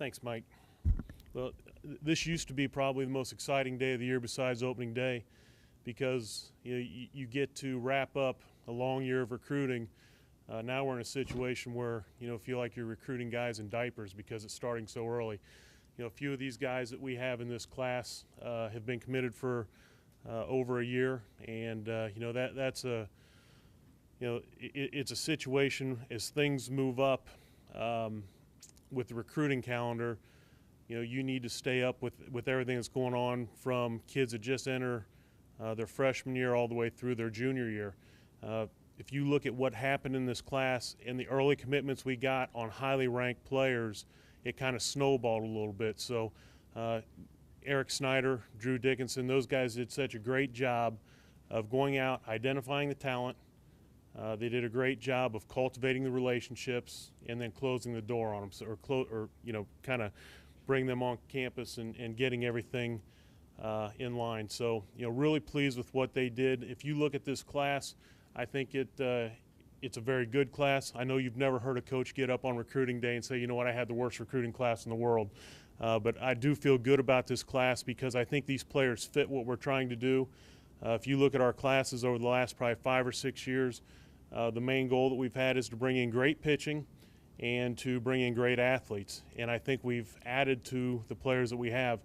Thanks, Mike. Well, this used to be probably the most exciting day of the year besides opening day, because you get to wrap up a long year of recruiting. Now we're in a situation where feel like you're recruiting guys in diapers because it's starting so early. A few of these guys that we have in this class have been committed for over a year, and that's a it's a situation as things move up with the recruiting calendar. You need to stay up with everything that's going on, from kids that just enter their freshman year all the way through their junior year. If you look at what happened in this class and the early commitments we got on highly ranked players, it kind of snowballed a little bit. So Eric Snyder, Drew Dickinson, those guys did such a great job of going out, identifying the talent. They did a great job of cultivating the relationships and then closing the door on them, or kind of bring them on campus and getting everything in line. So really pleased with what they did. If you look at this class, I think it's a very good class. I know you've never heard a coach get up on recruiting day and say, you know what, I had the worst recruiting class in the world. But I do feel good about this class because I think these players fit what we're trying to do. If you look at our classes over the last probably 5 or 6 years, the main goal that we've had is to bring in great pitching and to bring in great athletes. And I think we've added to the players that we have.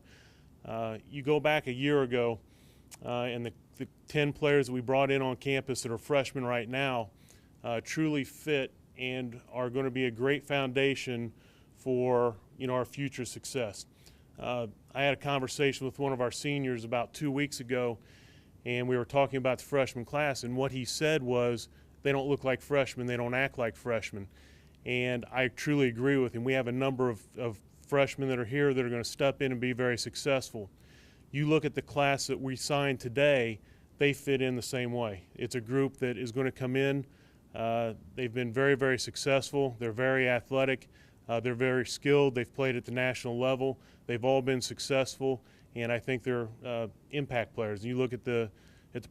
You go back a year ago, and the 10 players that we brought in on campus that are freshmen right now truly fit and are going to be a great foundation for our future success. I had a conversation with one of our seniors about 2 weeks ago, and we were talking about the freshman class, and what he said was, they don't look like freshmen, they don't act like freshmen. And I truly agree with him. We have a number of freshmen that are here that are going to step in and be very successful. You look at the class that we signed today, they fit in the same way. It's a group that is going to come in. They've been very, very successful. They're very athletic. They're very skilled. They've played at the national level. They've all been successful, and I think they're impact players. And you look at the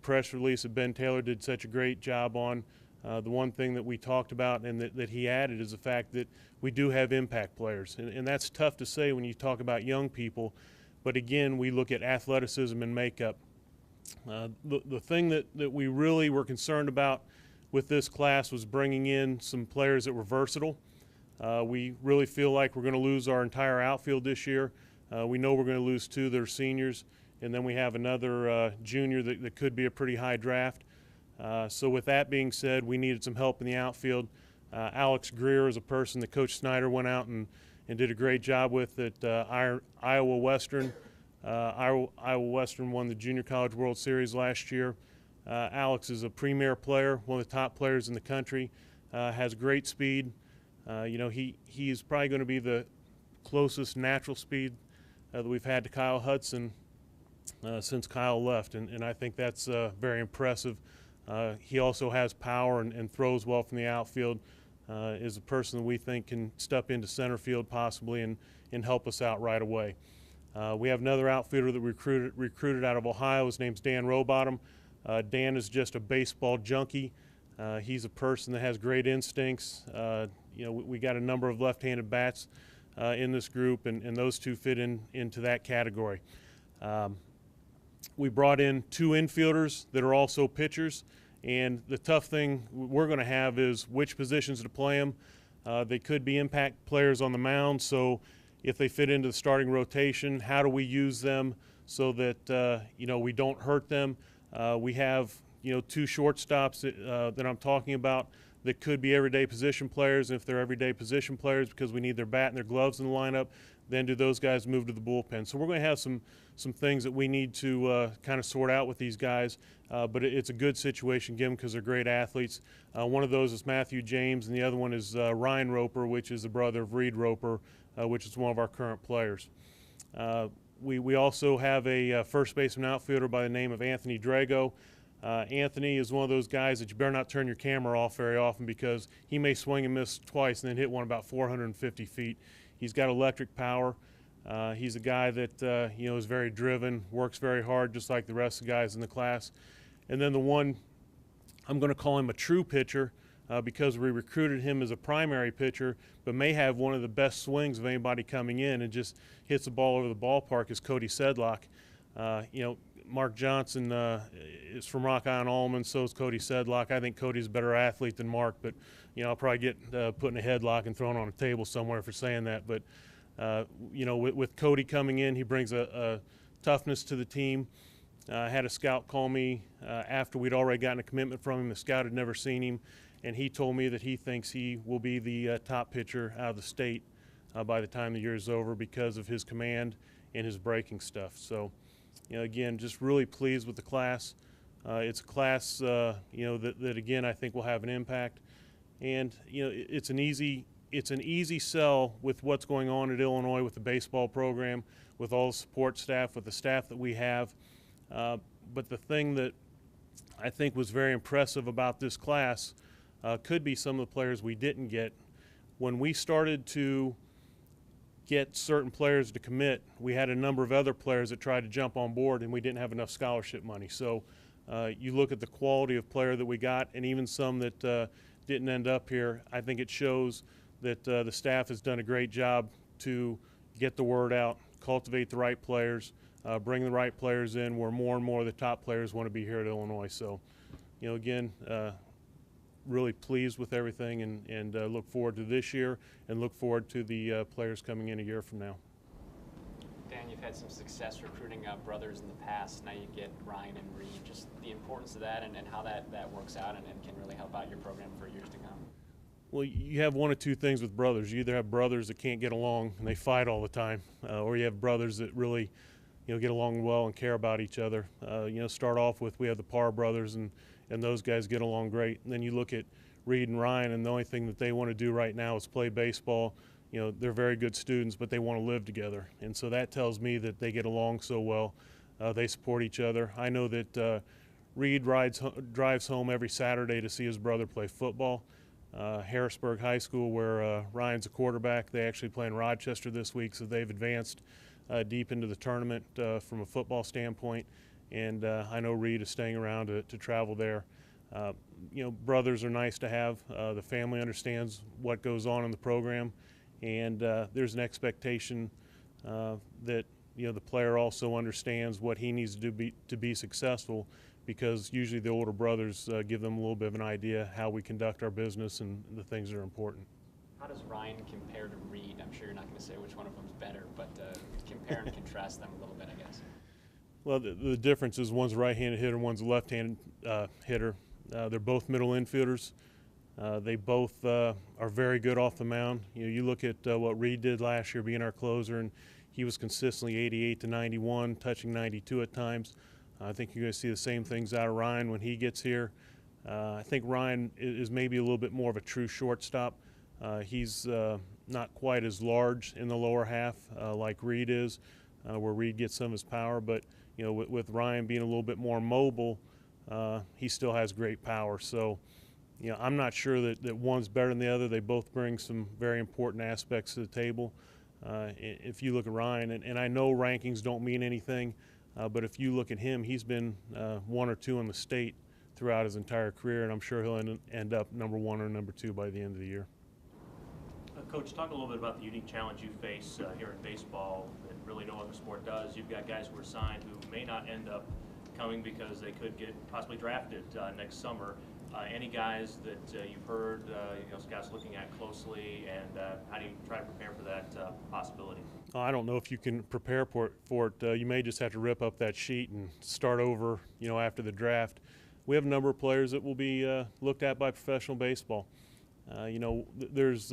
press release that Ben Taylor did such a great job on. The one thing that we talked about and that he added is the fact that we do have impact players. And that's tough to say when you talk about young people. But again, we look at athleticism and makeup. The thing that we really were concerned about with this class was bringing in some players that were versatile. We really feel like we're going to lose our entire outfield this year. We know we're going to lose 2 that are seniors, and then we have another junior that could be a pretty high draft. So with that being said, we needed some help in the outfield. Alex Greer is a person that Coach Snyder went out and did a great job with at Iowa Western. Iowa Western won the Junior College World Series last year. Alex is a premier player, one of the top players in the country, has great speed. He's probably going to be the closest natural speed that we've had to Kyle Hudson since Kyle left, and I think that's very impressive. He also has power and throws well from the outfield. Is a person that we think can step into center field possibly and help us out right away. We have another outfielder that recruited out of Ohio. His name's Dan Rowbottom. Dan is just a baseball junkie. He's a person that has great instincts. We got a number of left-handed bats in this group, and those 2 fit into that category. We brought in 2 infielders that are also pitchers, and the tough thing we're going to have is which positions to play them. They could be impact players on the mound, so if they fit into the starting rotation, how do we use them so that we don't hurt them? We have 2 shortstops that I'm talking about that could be everyday position players, and if they're everyday position players because we need their bat and their gloves in the lineup, then do those guys move to the bullpen? So we're going to have some things that we need to kind of sort out with these guys, but it's a good situation given because they're great athletes. One of those is Matthew James, and the other one is Ryan Roper, which is the brother of Reed Roper, which is one of our current players. We also have a first baseman outfielder by the name of Anthony Drago. Anthony is one of those guys that you better not turn your camera off very often because he may swing and miss twice and then hit one about 450 feet. He's got electric power. He's a guy that is very driven, works very hard, just like the rest of the guys in the class. And then the one, I'm going to call him a true pitcher, because we recruited him as a primary pitcher, but may have one of the best swings of anybody coming in and just hits the ball over the ballpark is Cody Sedlock. Mark Johnson is from Rock Island Almond, so is Cody Sedlock. I think Cody's a better athlete than Mark, but I'll probably get put in a headlock and thrown on a table somewhere for saying that. But with Cody coming in, he brings a toughness to the team. I had a scout call me after we'd already gotten a commitment from him. The scout had never seen him, and he told me that he thinks he will be the top pitcher out of the state by the time the year is over because of his command and his breaking stuff. So, again, just really pleased with the class. It's a class, that again I think will have an impact, and it's an easy sell with what's going on at Illinois with the baseball program, with all the support staff, with the staff that we have. But the thing that I think was very impressive about this class could be some of the players we didn't get. When we started to get certain players to commit, we had a number of other players that tried to jump on board, and we didn't have enough scholarship money. So you look at the quality of player that we got, and even some that didn't end up here, I think it shows that the staff has done a great job to get the word out, cultivate the right players, bring the right players in where more and more of the top players want to be here at Illinois. So, again, really pleased with everything, and look forward to this year and look forward to the players coming in a year from now. Dan, you've had some success recruiting brothers in the past. Now you get Ryan and Reed. Just the importance of that and how that works out and can really help out your program for years to come. Well, you have one of two things with brothers. You either have brothers that can't get along and they fight all the time, or you have brothers that really get along well and care about each other. Start off with, we have the Parr brothers, and those guys get along great. And then you look at Reed and Ryan, and the only thing that they want to do right now is play baseball. They're very good students, but they want to live together. And so that tells me that they get along so well. They support each other. I know that Reed drives home every Saturday to see his brother play football. Harrisburg High School, where Ryan's a quarterback, they actually play in Rochester this week, so they've advanced deep into the tournament from a football standpoint. And I know Reed is staying around to travel there. Brothers are nice to have. The family understands what goes on in the program, and there's an expectation that the player also understands what he needs to do to be successful, because usually the older brothers give them a little bit of an idea how we conduct our business and the things that are important. How does Ryan compare to Reed? I'm sure you're not going to say which one of them's better, but compare and contrast them a little bit, I guess. Well, the difference is one's a right-handed hitter, one's a left-handed hitter. They're both middle infielders. They both are very good off the mound. You look at what Reed did last year being our closer, and he was consistently 88 to 91, touching 92 at times. I think you're going to see the same things out of Ryan when he gets here. I think Ryan is maybe a little bit more of a true shortstop. He's not quite as large in the lower half like Reed is, where Reed gets some of his power. But with Ryan being a little bit more mobile, he still has great power. So, I'm not sure that one's better than the other. They both bring some very important aspects to the table. If you look at Ryan, and I know rankings don't mean anything, but if you look at him, he's been 1 or 2 in the state throughout his entire career, and I'm sure he'll end up number 1 or number 2 by the end of the year. Coach, talk a little bit about the unique challenge you face here in baseball that really no other sport does. You've got guys who are signed who may not end up coming because they could get possibly drafted next summer. Any guys that you've heard scouts looking at closely, and how do you try to prepare for that possibility? I don't know if you can prepare for it. You may just have to rip up that sheet and start over, after the draft. We have a number of players that will be looked at by professional baseball. There's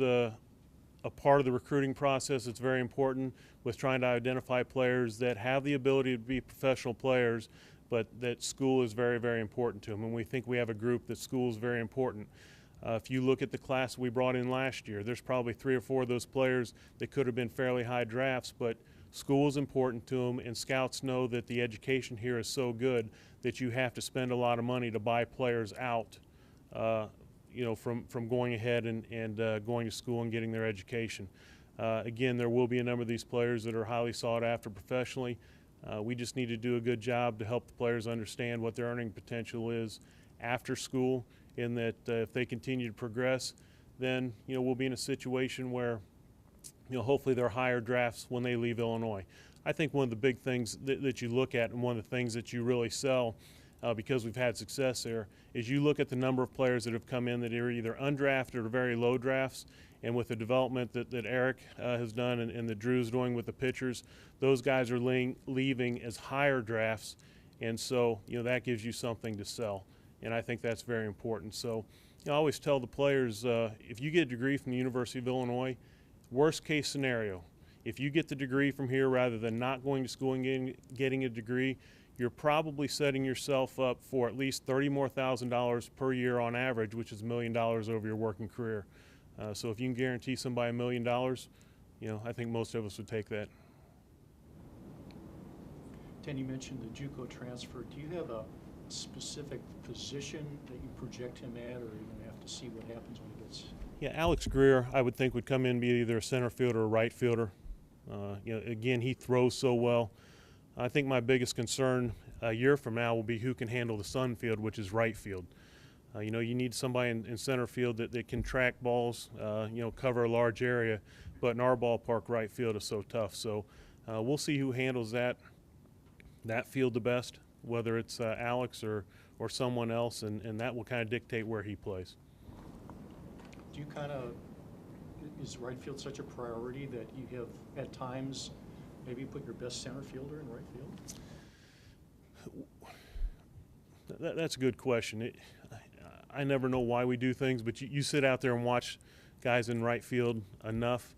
a part of the recruiting process that's very important with trying to identify players that have the ability to be professional players, but that school is very, very important to them. And we think we have a group that school is very important. If you look at the class we brought in last year, there's probably 3 or 4 of those players that could have been fairly high drafts, but school is important to them, and scouts know that the education here is so good that you have to spend a lot of money to buy players out, from going ahead and going to school and getting their education. Again, there will be a number of these players that are highly sought after professionally. We just need to do a good job to help the players understand what their earning potential is after school, in that if they continue to progress, then we'll be in a situation where hopefully they're higher drafts when they leave Illinois. I think one of the big things that you look at, and one of the things that you really sell, because we've had success there, is you look at the number of players that have come in that are either undrafted or very low drafts, and with the development that Eric has done and that Drew's doing with the pitchers, those guys are leaving as higher drafts, and so that gives you something to sell, and I think that's very important. So I always tell the players, if you get a degree from the University of Illinois, worst case scenario, if you get the degree from here rather than not going to school and getting a degree, you're probably setting yourself up for at least $30,000 more per year on average, which is $1 million over your working career. So if you can guarantee somebody $1 million, I think most of us would take that. Dan, you mentioned the JUCO transfer. Do you have a specific position that you project him at, or are you going to have to see what happens when he gets? Yeah, Alex Greer, I would think, would come in and be either a center fielder or a right fielder. Again, he throws so well. I think my biggest concern a year from now will be who can handle the sun field, which is right field. You need somebody in center field that can track balls, cover a large area, but in our ballpark, right field is so tough. So we'll see who handles that field the best, whether it's Alex or someone else, and that will kind of dictate where he plays. Do you is right field such a priority that you have at times maybe put your best center fielder in right field? That's a good question. I never know why we do things, but you sit out there and watch guys in right field enough,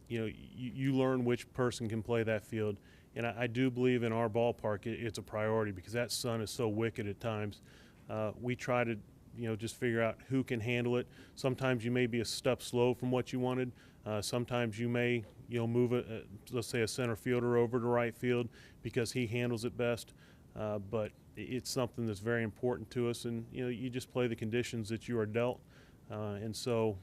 you learn which person can play that field. And I do believe in our ballpark it's a priority because that sun is so wicked at times. We try to just figure out who can handle it. Sometimes you may be a step slow from what you wanted. Sometimes you may move let's say a center fielder over to right field because he handles it best. But it's something that's very important to us, and you just play the conditions that you are dealt. And so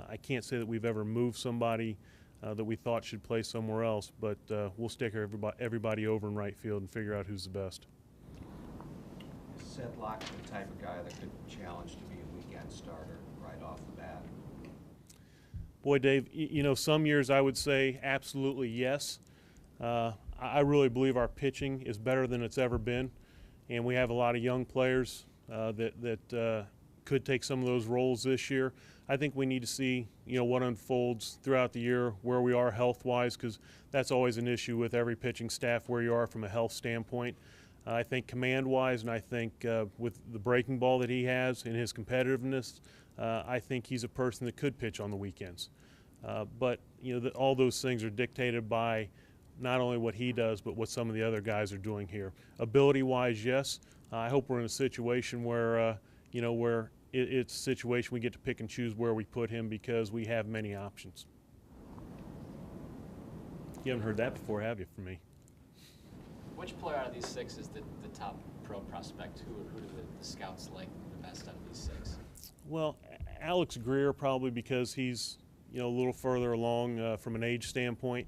I can't say that we've ever moved somebody that we thought should play somewhere else, but we'll stick everybody over in right field and figure out who's the best. Is Sedlock the type of guy that could challenge to be a weekend starter right off the bat? Boy, Dave, some years I would say absolutely yes. I really believe our pitching is better than it's ever been, and we have a lot of young players that could take some of those roles this year. I think we need to see what unfolds throughout the year, where we are health-wise, because that's always an issue with every pitching staff, where you are from a health standpoint. I think command-wise, and I think with the breaking ball that he has and his competitiveness, I think he's a person that could pitch on the weekends. But all those things are dictated by not only what he does, but what some of the other guys are doing here. Ability-wise, yes. I hope we're in a situation where where it's a situation we get to pick and choose where we put him because we have many options. You haven't heard that before, have you, from me? Which player out of these six is the top pro prospect? Who do the scouts like the best out of these six? Well, Alex Greer, probably because he's a little further along from an age standpoint.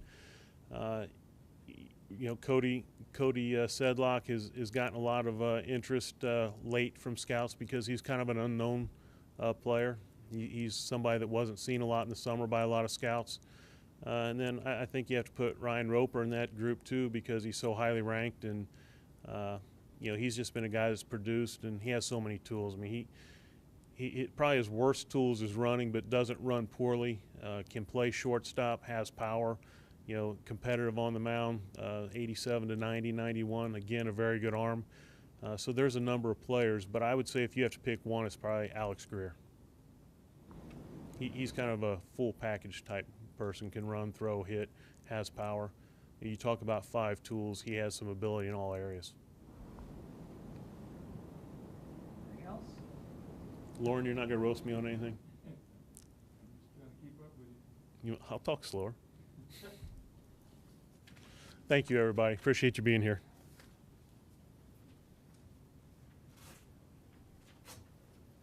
Cody Sedlock has gotten a lot of interest late from scouts because he's kind of an unknown player. He's somebody that wasn't seen a lot in the summer by a lot of scouts. And then I think you have to put Ryan Roper in that group too because he's so highly ranked, and he's just been a guy that's produced, and he has so many tools. I mean, he probably his worst tools is running, but doesn't run poorly. Can play shortstop, has power. Competitive on the mound, 87 to 90, 91. Again, a very good arm. So there's a number of players, but I would say if you have to pick one, it's probably Alex Greer. He's kind of a full package type person, can run, throw, hit, has power. You talk about 5 tools, he has some ability in all areas. Anything else? Lauren, you're not going to roast me on anything? I'm just trying to keep up with you. I'll talk slower. Thank you, everybody. Appreciate you being here.